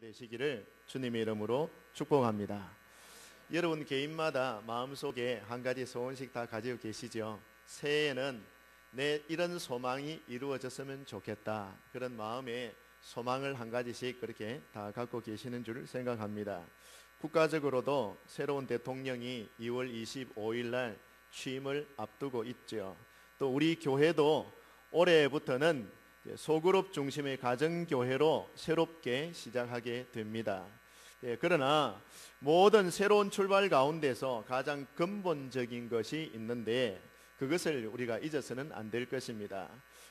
되시기를 주님의 이름으로 축복합니다. 여러분 개인마다 마음속에 한 가지 소원씩 다 가지고 계시죠. 새해에는 내 이런 소망이 이루어졌으면 좋겠다, 그런 마음에 소망을 한 가지씩 그렇게 다 갖고 계시는 줄 생각합니다. 국가적으로도 새로운 대통령이 2월 25일 날 취임을 앞두고 있죠. 또 우리 교회도 올해부터는 소그룹 중심의 가정교회로 새롭게 시작하게 됩니다. 그러나 모든 새로운 출발 가운데서 가장 근본적인 것이 있는데 그것을 우리가 잊어서는 안 될 것입니다.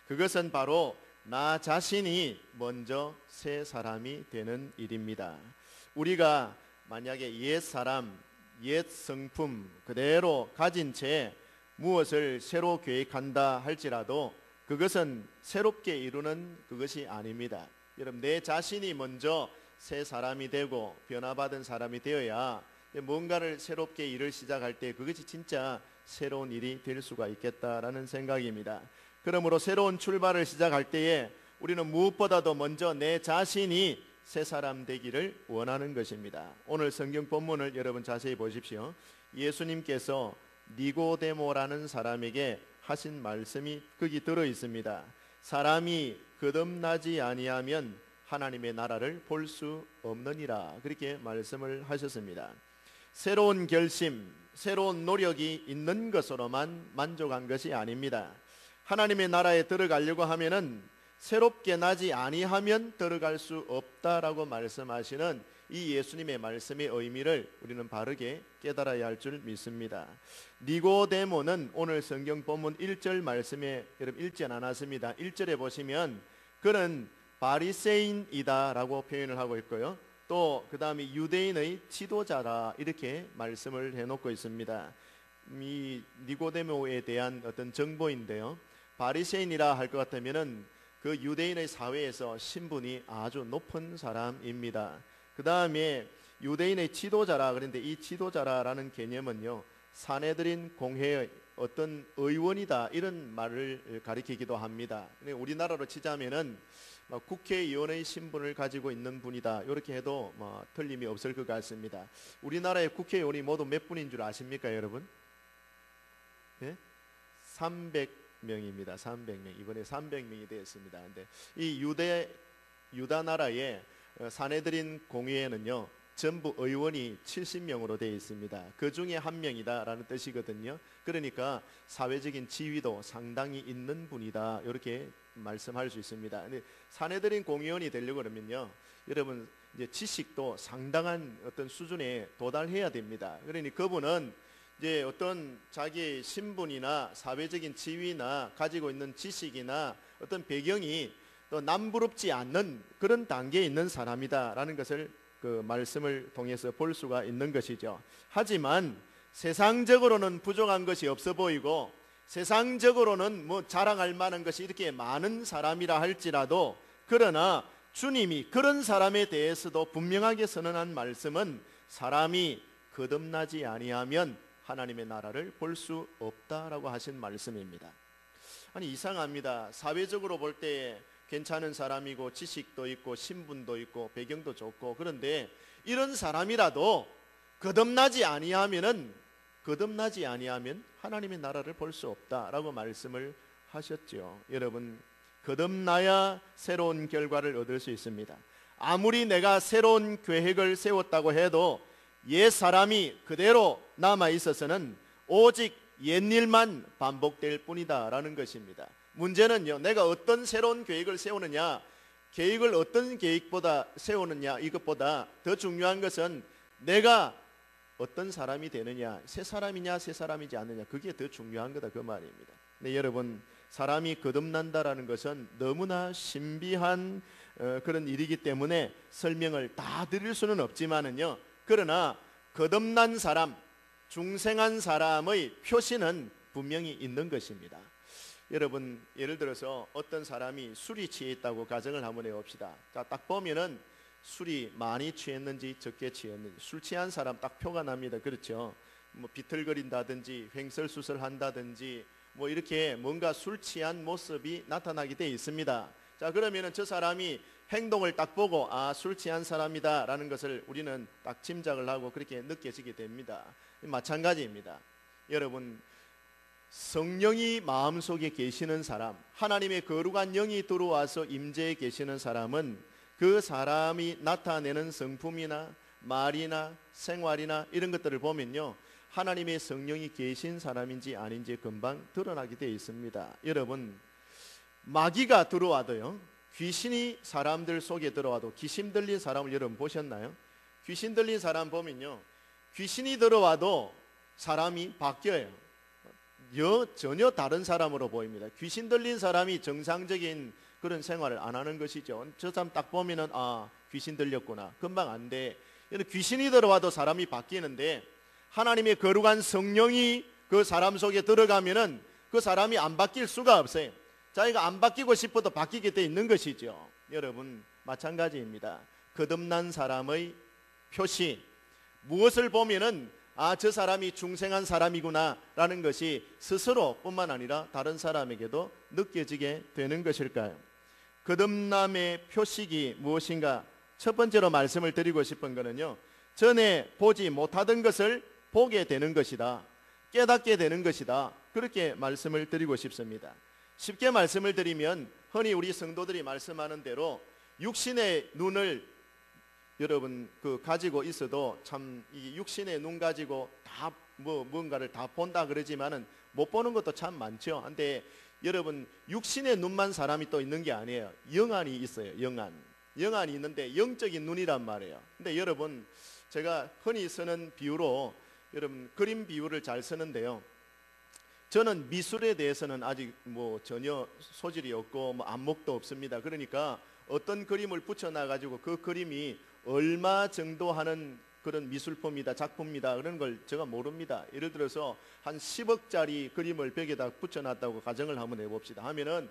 그것은 바로 나 자신이 먼저 새 사람이 되는 일입니다. 우리가 만약에 옛 사람, 옛 성품 그대로 가진 채 무엇을 새로 계획한다 할지라도 그것은 새롭게 이루는 그것이 아닙니다. 여러분, 내 자신이 먼저 새 사람이 되고 변화받은 사람이 되어야 뭔가를 새롭게 일을 시작할 때 그것이 진짜 새로운 일이 될 수가 있겠다라는 생각입니다. 그러므로 새로운 출발을 시작할 때에 우리는 무엇보다도 먼저 내 자신이 새 사람 되기를 원하는 것입니다. 오늘 성경 본문을 여러분 자세히 보십시오. 예수님께서 니고데모라는 사람에게 하신 말씀이 거기 들어 있습니다. 사람이 거듭나지 아니하면 하나님의 나라를 볼 수 없느니라, 그렇게 말씀을 하셨습니다. 새로운 결심, 새로운 노력이 있는 것으로만 만족한 것이 아닙니다. 하나님의 나라에 들어가려고 하면은 새롭게 나지 아니하면 들어갈 수 없다라고 말씀하시는 이 예수님의 말씀의 의미를 우리는 바르게 깨달아야 할 줄 믿습니다. 니고데모는 오늘 성경 본문 1절 말씀에 여러분 읽지 않았습니다. 1절에 보시면 그는 바리새인이다 라고 표현을 하고 있고요, 또 그 다음에 유대인의 지도자라 이렇게 말씀을 해놓고 있습니다. 이 니고데모에 대한 어떤 정보인데요, 바리새인이라 할 것 같으면은 그 유대인의 사회에서 신분이 아주 높은 사람입니다. 그 다음에 유대인의 지도자라 그런데 이 지도자라는 개념은요, 사내들인 공회의 어떤 의원이다 이런 말을 가리키기도 합니다. 우리나라로 치자면은 국회의원의 신분을 가지고 있는 분이다 이렇게 해도 틀림이 없을 것 같습니다. 우리나라의 국회의원이 모두 몇 분인 줄 아십니까 여러분? 네? 300명입니다. 300명. 이번에 300명이 되었습니다. 근데 이 유다 나라의 사내들인 공회에는요 전부 의원이 70명으로 되어 있습니다. 그 중에 한 명이다라는 뜻이거든요. 그러니까 사회적인 지위도 상당히 있는 분이다 이렇게 말씀할 수 있습니다. 근데 사내들인 공의원이 되려고 그러면요, 여러분 이제 지식도 상당한 어떤 수준에 도달해야 됩니다. 그러니 그분은 이제 어떤 자기의 신분이나 사회적인 지위나 가지고 있는 지식이나 어떤 배경이 또 남부럽지 않는 그런 단계에 있는 사람이다라는 것을 그 말씀을 통해서 볼 수가 있는 것이죠. 하지만 세상적으로는 부족한 것이 없어 보이고 세상적으로는 뭐 자랑할 만한 것이 이렇게 많은 사람이라 할지라도, 그러나 주님이 그런 사람에 대해서도 분명하게 선언한 말씀은 사람이 거듭나지 아니하면 하나님의 나라를 볼 수 없다라고 하신 말씀입니다. 아니 이상합니다. 사회적으로 볼 때 괜찮은 사람이고 지식도 있고 신분도 있고 배경도 좋고, 그런데 이런 사람이라도 거듭나지 아니하면 하나님의 나라를 볼 수 없다라고 말씀을 하셨죠. 여러분, 거듭나야 새로운 결과를 얻을 수 있습니다. 아무리 내가 새로운 계획을 세웠다고 해도 옛 사람이 그대로 남아 있어서는 오직 옛일만 반복될 뿐이다라는 것입니다. 문제는요, 내가 어떤 새로운 계획을 세우느냐, 계획을 어떤 계획보다 세우느냐, 이것보다 더 중요한 것은 내가 어떤 사람이 되느냐, 새 사람이냐 새 사람이지 않느냐, 그게 더 중요한 거다 그 말입니다. 네, 여러분, 사람이 거듭난다라는 것은 너무나 신비한 그런 일이기 때문에 설명을 다 드릴 수는 없지만은요, 그러나 거듭난 사람, 중생한 사람의 표시는 분명히 있는 것입니다. 여러분, 예를 들어서 어떤 사람이 술이 취해 있다고 가정을 한번 해봅시다. 자, 딱 보면은 술이 많이 취했는지 적게 취했는지 술 취한 사람 딱 표가 납니다. 그렇죠? 뭐 비틀거린다든지 횡설수설한다든지 뭐 이렇게 뭔가 술 취한 모습이 나타나게 돼 있습니다. 자, 그러면은 저 사람이 행동을 딱 보고 술 취한 사람이다라는 것을 우리는 딱 짐작을 하고 그렇게 느껴지게 됩니다. 마찬가지입니다. 여러분, 성령이 마음속에 계시는 사람, 하나님의 거룩한 영이 들어와서 임재해 계시는 사람은 그 사람이 나타내는 성품이나 말이나 생활이나 이런 것들을 보면요, 하나님의 성령이 계신 사람인지 아닌지 금방 드러나게 되어 있습니다. 여러분, 마귀가 들어와도요, 귀신이 사람들 속에 들어와도 귀신 들린 사람을 여러분 보셨나요? 귀신 들린 사람 보면요, 귀신이 들어와도 사람이 바뀌어요. 전혀 다른 사람으로 보입니다. 귀신 들린 사람이 정상적인 그런 생활을 안 하는 것이죠. 저 사람 딱 보면은 귀신 들렸구나. 금방 안 돼. 귀신이 들어와도 사람이 바뀌는데 하나님의 거룩한 성령이 그 사람 속에 들어가면은 그 사람이 안 바뀔 수가 없어요. 자기가 안 바뀌고 싶어도 바뀌게 돼 있는 것이죠. 여러분, 마찬가지입니다. 거듭난 사람의 표시, 무엇을 보면은 저 사람이 중생한 사람이구나 라는 것이 스스로 뿐만 아니라 다른 사람에게도 느껴지게 되는 것일까요? 거듭남의 표식이 무엇인가? 첫 번째로 말씀을 드리고 싶은 것은요, 전에 보지 못하던 것을 보게 되는 것이다, 깨닫게 되는 것이다, 그렇게 말씀을 드리고 싶습니다. 쉽게 말씀을 드리면 흔히 우리 성도들이 말씀하는 대로 육신의 눈을 여러분 가지고 있어도 참 이 육신의 눈 가지고 다 뭔가를 다 본다 그러지만은 못 보는 것도 참 많죠. 근데 여러분, 육신의 눈만 사람이 또 있는 게 아니에요. 영안이 있어요. 영안이 있는데 영적인 눈이란 말이에요. 근데 여러분, 제가 흔히 쓰는 비유로 여러분 그림 비유를 잘 쓰는데요, 저는 미술에 대해서는 아직 전혀 소질이 없고 안목도 없습니다. 그러니까 어떤 그림을 붙여놔 가지고 그 그림이 얼마 정도 하는 그런 미술품이다, 작품이다, 그런 걸 제가 모릅니다. 예를 들어서 한 10억짜리 그림을 벽에다 붙여놨다고 가정을 한번 해봅시다. 하면은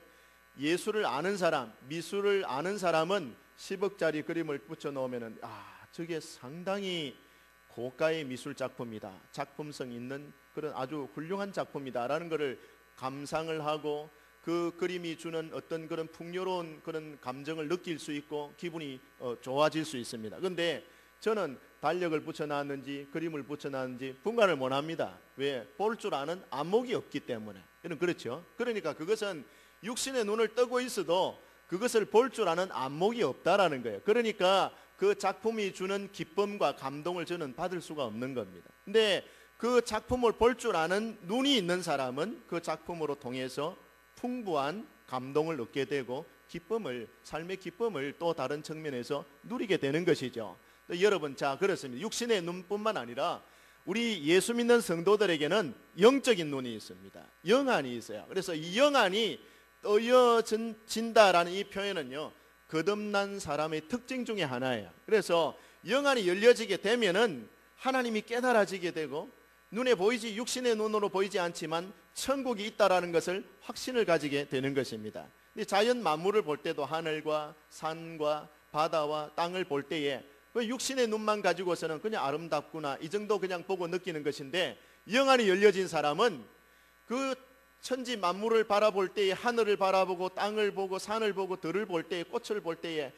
예술을 아는 사람, 미술을 아는 사람은 10억짜리 그림을 붙여놓으면은 저게 상당히 고가의 미술 작품이다, 작품성 있는 그런 아주 훌륭한 작품이다라는 것을 감상을 하고 그 그림이 주는 어떤 그런 풍요로운 그런 감정을 느낄 수 있고 기분이 좋아질 수 있습니다. 그런데 저는 달력을 붙여놨는지 그림을 붙여놨는지 분간을 못합니다. 왜? 볼 줄 아는 안목이 없기 때문에. 그렇죠. 그러니까 그것은 육신의 눈을 뜨고 있어도 그것을 볼 줄 아는 안목이 없다라는 거예요. 그러니까 그 작품이 주는 기쁨과 감동을 저는 받을 수가 없는 겁니다. 근데 그 작품을 볼 줄 아는 눈이 있는 사람은 그 작품으로 통해서 풍부한 감동을 얻게 되고 삶의 기쁨을 또 다른 측면에서 누리게 되는 것이죠. 여러분, 그렇습니다. 육신의 눈뿐만 아니라 우리 예수 믿는 성도들에게는 영적인 눈이 있습니다. 영안이 있어요. 그래서 이 영안이 떠여진다라는 이 표현은요, 거듭난 사람의 특징 중에 하나예요. 그래서 영안이 열려지게 되면은 하나님이 깨달아지게 되고 눈에 보이지, 육신의 눈으로 보이지 않지만 천국이 있다라는 것을 확신을 가지게 되는 것입니다. 자연 만물을 볼 때도 하늘과 산과 바다와 땅을 볼 때에 그 육신의 눈만 가지고서는 그냥 아름답구나 이 정도 그냥 보고 느끼는 것인데, 영안이 열려진 사람은 그 천지 만물을 바라볼 때에, 하늘을 바라보고 땅을 보고 산을 보고 들을 볼 때에, 꽃을 볼 때에,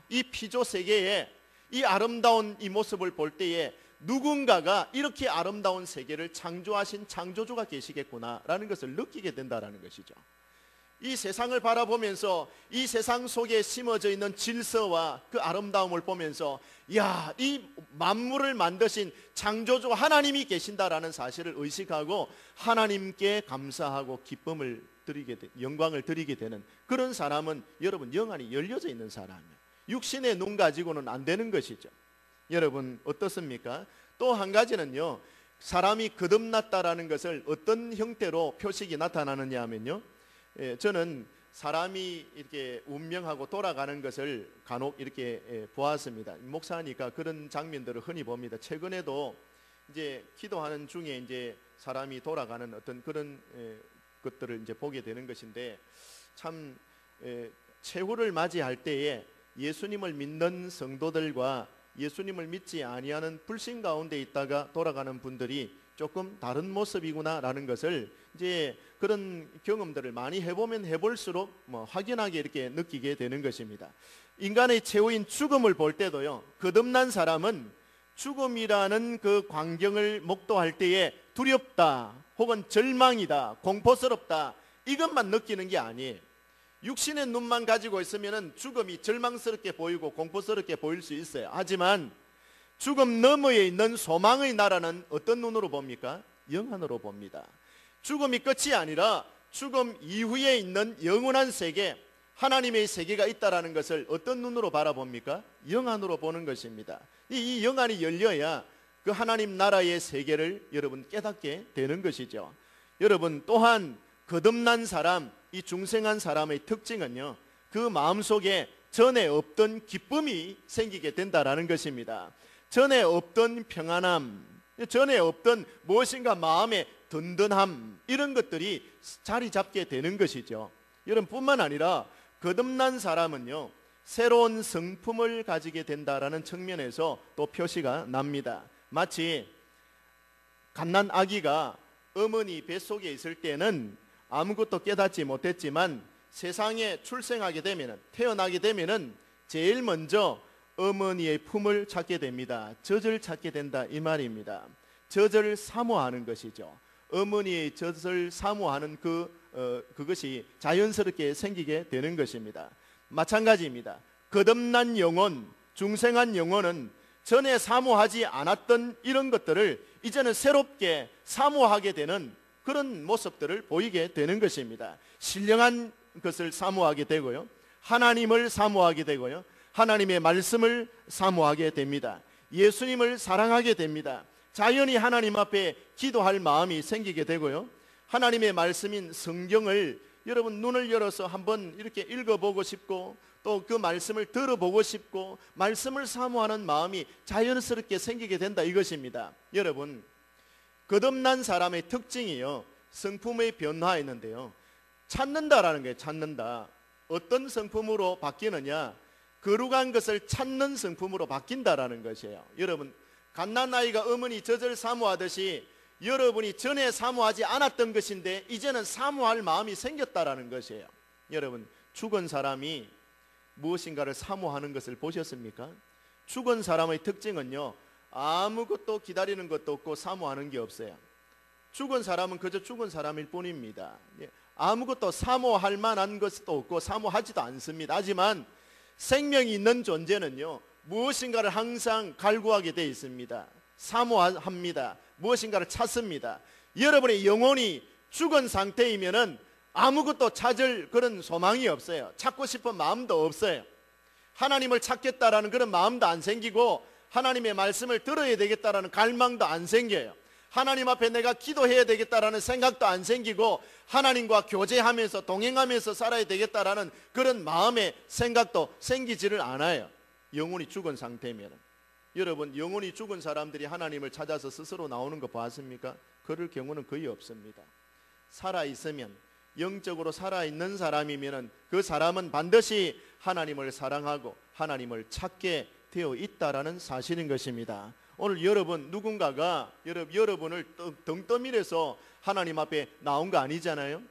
이 피조 세계에 이 아름다운 이 모습을 볼 때에 누군가가 이렇게 아름다운 세계를 창조하신 창조주가 계시겠구나라는 것을 느끼게 된다라는 것이죠. 이 세상을 바라보면서 이 세상 속에 심어져 있는 질서와 그 아름다움을 보면서 이 만물을 만드신 창조주 하나님이 계신다라는 사실을 의식하고 하나님께 감사하고 기쁨을 드리게 영광을 드리게 되는 그런 사람은 여러분 영안이 열려져 있는 사람이에요. 육신의 눈 가지고는 안 되는 것이죠. 여러분 어떻습니까? 또 한 가지는요, 사람이 거듭났다라는 것을 어떤 형태로 표식이 나타나느냐 하면요, 저는 사람이 이렇게 운명하고 돌아가는 것을 간혹 이렇게 보았습니다. 목사니까 그런 장면들을 흔히 봅니다. 최근에도 이제 기도하는 중에 이제 사람이 돌아가는 어떤 그런 것들을 이제 보게 되는 것인데, 참 최후를 맞이할 때에 예수님을 믿는 성도들과 예수님을 믿지 아니하는 불신 가운데 있다가 돌아가는 분들이 조금 다른 모습이구나라는 것을 이제 그런 경험들을 많이 해보면 해볼수록 확연하게 이렇게 느끼게 되는 것입니다. 인간의 최후인 죽음을 볼 때도요, 거듭난 사람은 죽음이라는 그 광경을 목도할 때에 두렵다 혹은 절망이다, 공포스럽다, 이것만 느끼는 게 아니에요. 육신의 눈만 가지고 있으면 죽음이 절망스럽게 보이고 공포스럽게 보일 수 있어요. 하지만 죽음 너머에 있는 소망의 나라는 어떤 눈으로 봅니까? 영안으로 봅니다. 죽음이 끝이 아니라 죽음 이후에 있는 영원한 세계, 하나님의 세계가 있다는 것을 어떤 눈으로 바라봅니까? 영안으로 보는 것입니다. 이 영안이 열려야 그 하나님 나라의 세계를 여러분 깨닫게 되는 것이죠. 여러분, 또한 거듭난 사람, 이 중생한 사람의 특징은요, 그 마음속에 전에 없던 기쁨이 생기게 된다는 것입니다. 전에 없던 평안함, 전에 없던 무엇인가 마음의 든든함, 이런 것들이 자리 잡게 되는 것이죠. 여러분, 뿐만 아니라 거듭난 사람은요, 새로운 성품을 가지게 된다라는 측면에서 또 표시가 납니다. 마치 갓난 아기가 어머니 뱃속에 있을 때는 아무것도 깨닫지 못했지만 세상에 출생하게 되면은, 태어나게 되면은 제일 먼저 어머니의 품을 찾게 됩니다. 젖을 찾게 된다, 이 말입니다. 젖을 사모하는 것이죠. 어머니의 젖을 사모하는 그것이 자연스럽게 생기게 되는 것입니다. 마찬가지입니다. 거듭난 영혼, 중생한 영혼은 전에 사모하지 않았던 이런 것들을 이제는 새롭게 사모하게 되는 그런 모습들을 보이게 되는 것입니다. 신령한 것을 사모하게 되고요, 하나님을 사모하게 되고요, 하나님의 말씀을 사모하게 됩니다. 예수님을 사랑하게 됩니다. 자연히 하나님 앞에 기도할 마음이 생기게 되고요, 하나님의 말씀인 성경을 여러분 눈을 열어서 한번 이렇게 읽어보고 싶고, 또 그 말씀을 들어보고 싶고, 말씀을 사모하는 마음이 자연스럽게 생기게 된다, 이것입니다. 여러분, 거듭난 사람의 특징이요, 성품의 변화였는데요, 찾는다라는 거예요. 찾는다. 어떤 성품으로 바뀌느냐? 거룩한 것을 찾는 성품으로 바뀐다라는 것이에요. 여러분, 갓난아이가 어머니 젖을 사모하듯이 여러분이 전에 사모하지 않았던 것인데 이제는 사모할 마음이 생겼다라는 것이에요. 여러분, 죽은 사람이 무엇인가를 사모하는 것을 보셨습니까? 죽은 사람의 특징은요, 아무것도 기다리는 것도 없고 사모하는 게 없어요. 죽은 사람은 그저 죽은 사람일 뿐입니다. 아무것도 사모할 만한 것도 없고 사모하지도 않습니다. 하지만 생명이 있는 존재는요, 무엇인가를 항상 갈구하게 되어 있습니다. 사모합니다. 무엇인가를 찾습니다. 여러분의 영혼이 죽은 상태이면은 아무것도 찾을 그런 소망이 없어요. 찾고 싶은 마음도 없어요. 하나님을 찾겠다라는 그런 마음도 안 생기고, 하나님의 말씀을 들어야 되겠다라는 갈망도 안 생겨요. 하나님 앞에 내가 기도해야 되겠다라는 생각도 안 생기고, 하나님과 교제하면서 동행하면서 살아야 되겠다라는 그런 마음의 생각도 생기지를 않아요. 영혼이 죽은 상태면. 여러분, 영혼이 죽은 사람들이 하나님을 찾아서 스스로 나오는 거 봤습니까? 그럴 경우는 거의 없습니다. 살아있으면, 영적으로 살아있는 사람이면 그 사람은 반드시 하나님을 사랑하고 하나님을 찾게 되어 있다라는 사실인 것입니다. 오늘 여러분, 누군가가 여러분을 등 떠밀어서 하나님 앞에 나온 거 아니잖아요.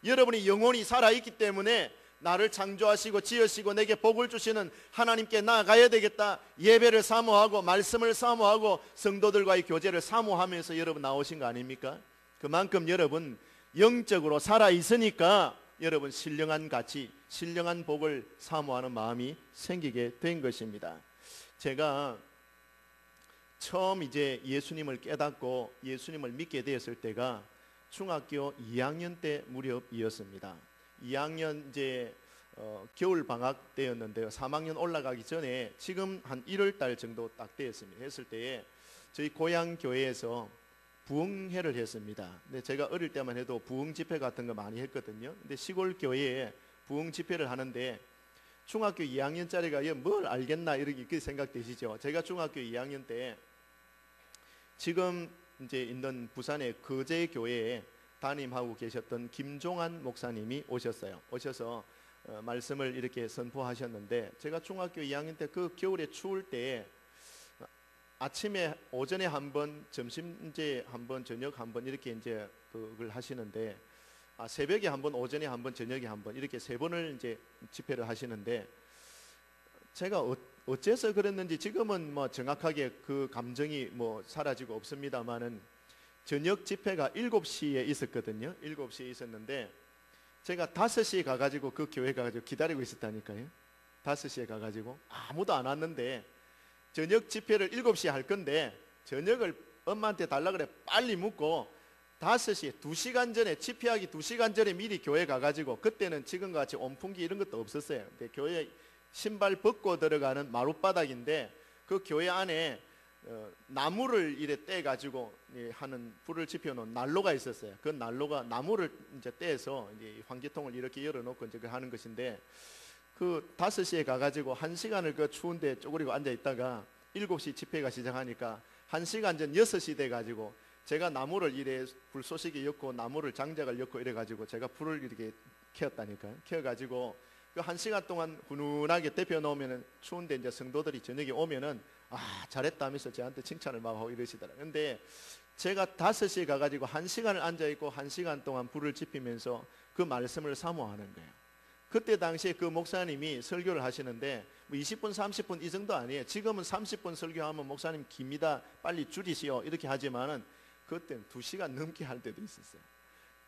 여러분이 영혼이 살아있기 때문에 나를 창조하시고 지으시고 내게 복을 주시는 하나님께 나아가야 되겠다, 예배를 사모하고 말씀을 사모하고 성도들과의 교제를 사모하면서 여러분 나오신 거 아닙니까? 그만큼 여러분 영적으로 살아있으니까 여러분 신령한 가치, 신령한 복을 사모하는 마음이 생기게 된 것입니다. 제가 처음 이제 예수님을 깨닫고 예수님을 믿게 되었을 때가 중학교 2학년 때 무렵이었습니다. 2학년 이제 겨울 방학 때였는데요, 3학년 올라가기 전에 지금 한 1월 달 정도 딱 되었습니다. 했을 때에 저희 고향 교회에서 부흥회를 했습니다. 근데 제가 어릴 때만 해도 부흥 집회 같은 거 많이 했거든요. 근데 시골 교회에 부흥 집회를 하는데 중학교 2학년짜리가 뭘 알겠나 이렇게 생각되시죠. 제가 중학교 2학년 때 지금 이제 있는 부산의 거제교회에 담임하고 계셨던 김종환 목사님이 오셨어요. 오셔서 말씀을 이렇게 선포하셨는데, 제가 중학교 2학년 때 그 겨울에 추울 때 아침에 오전에 한 번, 점심제 한 번, 저녁 한 번 이렇게 이제 그걸 하시는데, 새벽에 한 번, 오전에 한 번, 저녁에 한 번 이렇게 세 번을 이제 집회를 하시는데, 제가 어째서 그랬는지 지금은 뭐 정확하게 그 감정이 뭐 사라지고 없습니다만은 저녁 집회가 7시에 있었거든요. 7시에 있었는데 제가 5시에 가가지고 그 교회 가가지고 기다리고 있었다니까요. 5시에 가가지고 아무도 안 왔는데 저녁 집회를 7시에 할 건데 저녁을 엄마한테 달라 그래 빨리 묻고 5시에 2시간 전에 집회하기 2시간 전에 미리 교회 가가지고 그때는 지금같이 온풍기 이런 것도 없었어요. 근데 교회 신발 벗고 들어가는 마룻바닥인데 그 교회 안에 나무를 이래 떼가지고 하는 불을 지펴놓은 난로가 있었어요. 그 난로가 나무를 이제 떼서 이제 환기통을 이렇게 열어놓고 이제 하는 것인데 그 5시에 가가지고 1시간을 그 추운데 쪼그리고 앉아 있다가 7시 집회가 시작하니까 1시간 전 6시 돼가지고 제가 나무를 이래 불쏘시개 엮고 나무를 장작을 엮고 이래가지고 제가 불을 이렇게 켜었다니까요. 켜가지고 그 1시간 동안 훈훈하게 데펴 놓으면은 추운데 이제 성도들이 저녁에 오면은 잘했다 하면서 저한테 칭찬을 막 하고 이러시더라고요. 근데 제가 5시에 가가지고 1시간을 앉아있고 1시간 동안 불을 지피면서 그 말씀을 사모하는 거예요. 그때 당시에 그 목사님이 설교를 하시는데 뭐 20분 30분 이 정도 아니에요. 지금은 30분 설교하면 목사님 깁니다 빨리 줄이시오 이렇게 하지만은 그때는 2시간 넘게 할 때도 있었어요.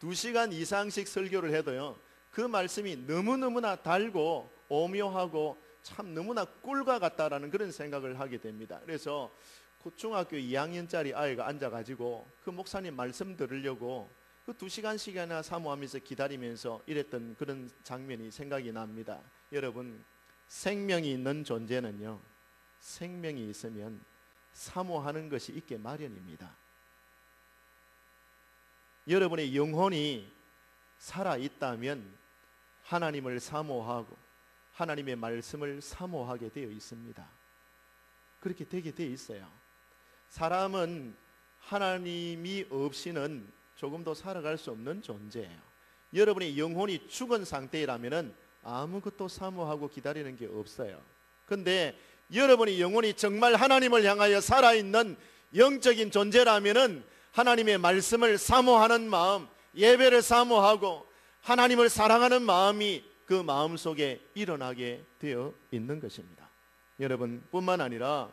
2시간 이상씩 설교를 해도요 그 말씀이 너무너무나 달고 오묘하고 참 너무나 꿀과 같다라는 그런 생각을 하게 됩니다. 그래서 그 중학교 2학년짜리 아이가 앉아가지고 그 목사님 말씀 들으려고 그 2시간씩이나 사모하면서 기다리면서 이랬던 그런 장면이 생각이 납니다. 여러분, 생명이 있는 존재는요 생명이 있으면 사모하는 것이 있게 마련입니다. 여러분의 영혼이 살아있다면 하나님을 사모하고 하나님의 말씀을 사모하게 되어 있습니다. 그렇게 되게 되어 있어요. 사람은 하나님이 없이는 조금도 살아갈 수 없는 존재예요. 여러분의 영혼이 죽은 상태라면 아무것도 사모하고 기다리는 게 없어요. 그런데 여러분의 영혼이 정말 하나님을 향하여 살아있는 영적인 존재라면 하나님의 말씀을 사모하는 마음, 예배를 사모하고 하나님을 사랑하는 마음이 그 마음 속에 일어나게 되어 있는 것입니다. 여러분, 뿐만 아니라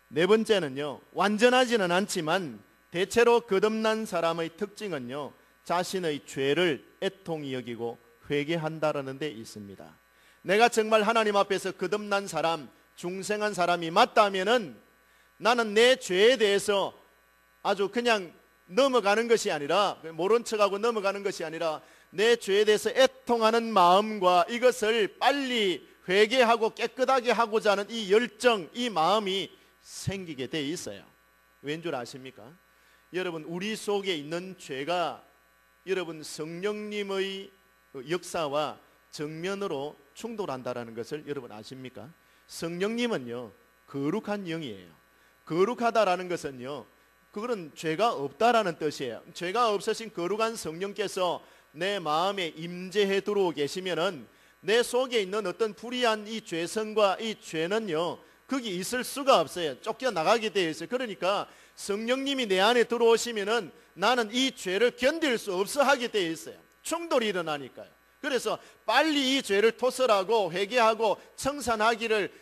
네 번째는요, 완전하지는 않지만 대체로 거듭난 사람의 특징은요, 자신의 죄를 애통히 여기고 회개한다라는 데 있습니다. 내가 정말 하나님 앞에서 거듭난 사람, 중생한 사람이 맞다면은 나는 내 죄에 대해서 아주 그냥 넘어가는 것이 아니라, 모른 척하고 넘어가는 것이 아니라 내 죄에 대해서 애통하는 마음과 이것을 빨리 회개하고 깨끗하게 하고자 하는 이 열정, 이 마음이 생기게 돼 있어요. 왠 줄 아십니까? 여러분, 우리 속에 있는 죄가 여러분 성령님의 역사와 정면으로 충돌한다는 것을 여러분 아십니까? 성령님은요 거룩한 영이에요. 거룩하다라는 것은요 그거는 죄가 없다라는 뜻이에요. 죄가 없으신 거룩한 성령께서 내 마음에 임재해 들어오 계시면은 내 속에 있는 어떤 불의한 이 죄성과 이 죄는요 거기 있을 수가 없어요. 쫓겨나가게 되어 있어요. 그러니까 성령님이 내 안에 들어오시면은 나는 이 죄를 견딜 수 없어 하게 되어 있어요. 충돌이 일어나니까요. 그래서 빨리 이 죄를 토설하고 회개하고 청산하기를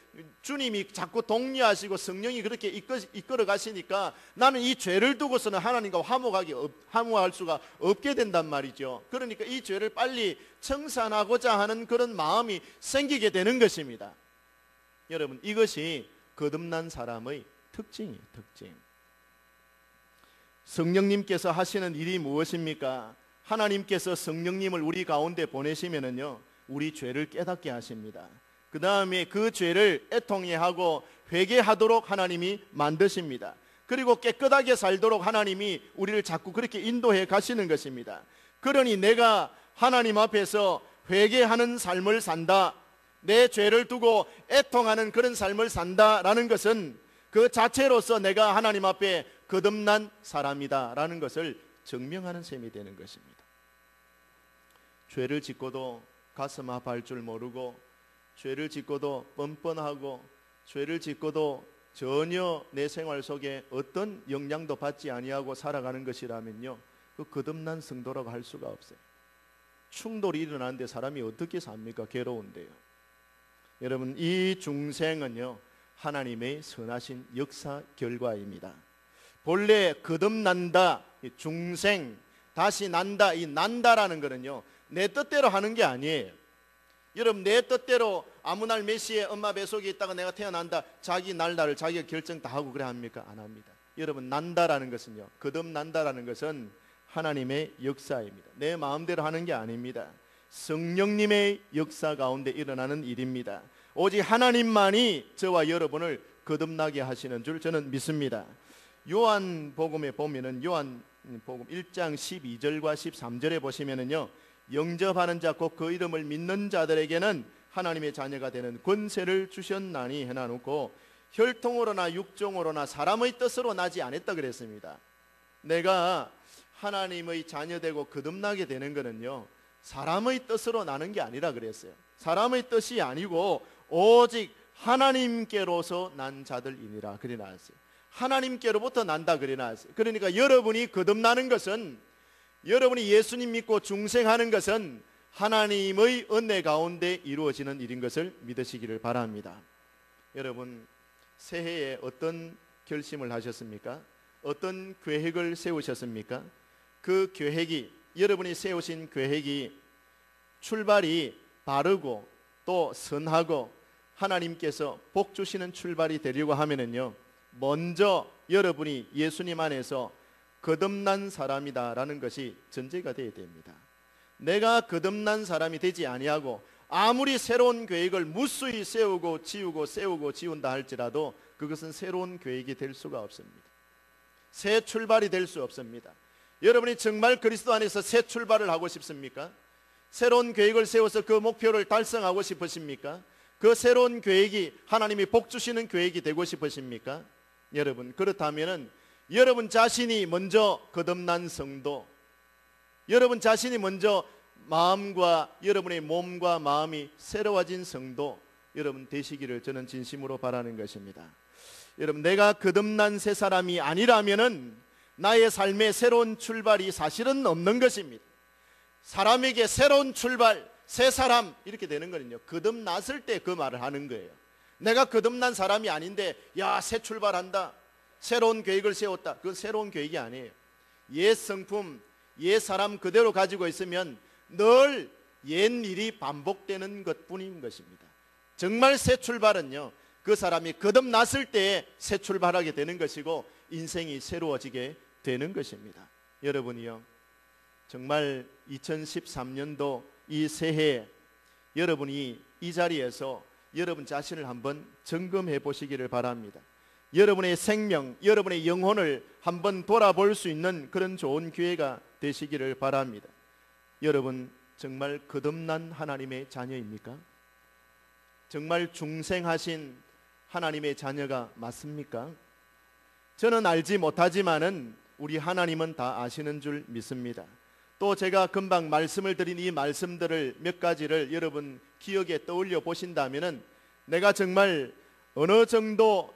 주님이 자꾸 독려하시고 성령이 그렇게 이끌어 가시니까 나는 이 죄를 두고서는 하나님과 화목할 수가 없게 된단 말이죠. 그러니까 이 죄를 빨리 청산하고자 하는 그런 마음이 생기게 되는 것입니다. 여러분, 이것이 거듭난 사람의 특징이에요. 특징. 성령님께서 하시는 일이 무엇입니까? 하나님께서 성령님을 우리 가운데 보내시면은요 우리 죄를 깨닫게 하십니다. 그 다음에 그 죄를 애통해 하고 회개하도록 하나님이 만드십니다. 그리고 깨끗하게 살도록 하나님이 우리를 자꾸 그렇게 인도해 가시는 것입니다. 그러니 내가 하나님 앞에서 회개하는 삶을 산다, 내 죄를 두고 애통하는 그런 삶을 산다라는 것은 그 자체로서 내가 하나님 앞에 거듭난 사람이다 라는 것을 증명하는 셈이 되는 것입니다. 죄를 짓고도 가슴 아파할 줄 모르고, 죄를 짓고도 뻔뻔하고, 죄를 짓고도 전혀 내 생활 속에 어떤 영향도 받지 아니하고 살아가는 것이라면요 그 거듭난 성도라고 할 수가 없어요. 충돌이 일어나는데 사람이 어떻게 삽니까? 괴로운데요. 여러분, 이 중생은요, 하나님의 선하신 역사 결과입니다. 본래 거듭난다, 중생, 다시 난다, 이 난다라는 거는요, 내 뜻대로 하는 게 아니에요. 여러분, 내 뜻대로 아무 날 몇 시에 엄마 뱃속에 있다가 내가 태어난다, 자기 날짜를 자기가 결정 다 하고 그래 합니까? 안 합니다. 여러분, 난다라는 것은요, 거듭난다라는 것은 하나님의 역사입니다. 내 마음대로 하는 게 아닙니다. 성령님의 역사 가운데 일어나는 일입니다. 오직 하나님만이 저와 여러분을 거듭나게 하시는 줄 저는 믿습니다. 요한복음에 보면은 요한복음 1장 12절과 13절에 보시면은요, 영접하는 자 곧 그 이름을 믿는 자들에게는 하나님의 자녀가 되는 권세를 주셨나니 해놔놓고 혈통으로나 육종으로나 사람의 뜻으로 나지 않았다 그랬습니다. 내가 하나님의 자녀되고 거듭나게 되는 것은요, 사람의 뜻으로 나는 게 아니라 그랬어요. 사람의 뜻이 아니고 오직 하나님께로서 난 자들이니라 그래 나왔어요. 하나님께로부터 난다 그래 나왔어요. 그러니까 여러분이 거듭나는 것은, 여러분이 예수님 믿고 중생하는 것은 하나님의 은혜 가운데 이루어지는 일인 것을 믿으시기를 바랍니다. 여러분, 새해에 어떤 결심을 하셨습니까? 어떤 계획을 세우셨습니까? 그 계획이, 여러분이 세우신 계획이 출발이 바르고 또 선하고 하나님께서 복 주시는 출발이 되려고 하면은요, 먼저 여러분이 예수님 안에서 거듭난 사람이다라는 것이 전제가 되어야 됩니다. 내가 거듭난 사람이 되지 아니하고 아무리 새로운 계획을 무수히 세우고 지운다 할지라도 그것은 새로운 계획이 될 수가 없습니다. 새 출발이 될 수 없습니다. 여러분이 정말 그리스도 안에서 새 출발을 하고 싶습니까? 새로운 계획을 세워서 그 목표를 달성하고 싶으십니까? 그 새로운 계획이 하나님이 복 주시는 계획이 되고 싶으십니까? 여러분, 그렇다면은 여러분 자신이 먼저 거듭난 성도, 여러분 자신이 먼저 마음과 여러분의 몸과 마음이 새로워진 성도 여러분 되시기를 저는 진심으로 바라는 것입니다. 여러분, 내가 거듭난 새 사람이 아니라면은 나의 삶에 새로운 출발이 사실은 없는 것입니다. 사람에게 새로운 출발, 새 사람 이렇게 되는 거는요, 거듭났을 때 그 말을 하는 거예요. 내가 거듭난 사람이 아닌데 야, 새 출발한다, 새로운 계획을 세웠다, 그건 새로운 계획이 아니에요. 옛 성품, 옛 사람 그대로 가지고 있으면 늘 옛 일이 반복되는 것뿐인 것입니다. 정말 새 출발은요, 그 사람이 거듭났을 때 새 출발하게 되는 것이고 인생이 새로워지게 되는 것입니다. 여러분이요, 정말 2013년도 이 새해 여러분이 이 자리에서 여러분 자신을 한번 점검해 보시기를 바랍니다. 여러분의 생명, 여러분의 영혼을 한번 돌아볼 수 있는 그런 좋은 기회가 되시기를 바랍니다. 여러분, 정말 거듭난 하나님의 자녀입니까? 정말 중생하신 하나님의 자녀가 맞습니까? 저는 알지 못하지만은 우리 하나님은 다 아시는 줄 믿습니다. 또 제가 금방 말씀을 드린 이 말씀들을 몇 가지를 여러분 기억에 떠올려 보신다면은 내가 정말 어느 정도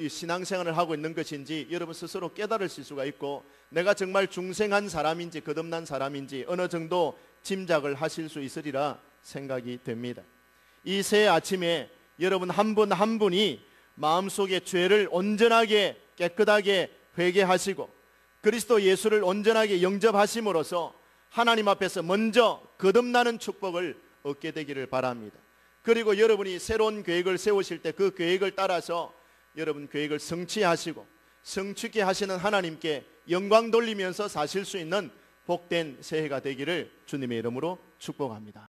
신앙생활을 하고 있는 것인지 여러분 스스로 깨달으실 수가 있고, 내가 정말 중생한 사람인지 거듭난 사람인지 어느 정도 짐작을 하실 수 있으리라 생각이 됩니다. 이 새 아침에 여러분 한 분 한 분이 마음속에 죄를 온전하게 깨끗하게 회개하시고 그리스도 예수를 온전하게 영접하심으로써 하나님 앞에서 먼저 거듭나는 축복을 얻게 되기를 바랍니다. 그리고 여러분이 새로운 계획을 세우실 때 그 계획을 따라서 여러분 계획을 성취하시고 성취케 하시는 하나님께 영광 돌리면서 사실 수 있는 복된 새해가 되기를 주님의 이름으로 축복합니다.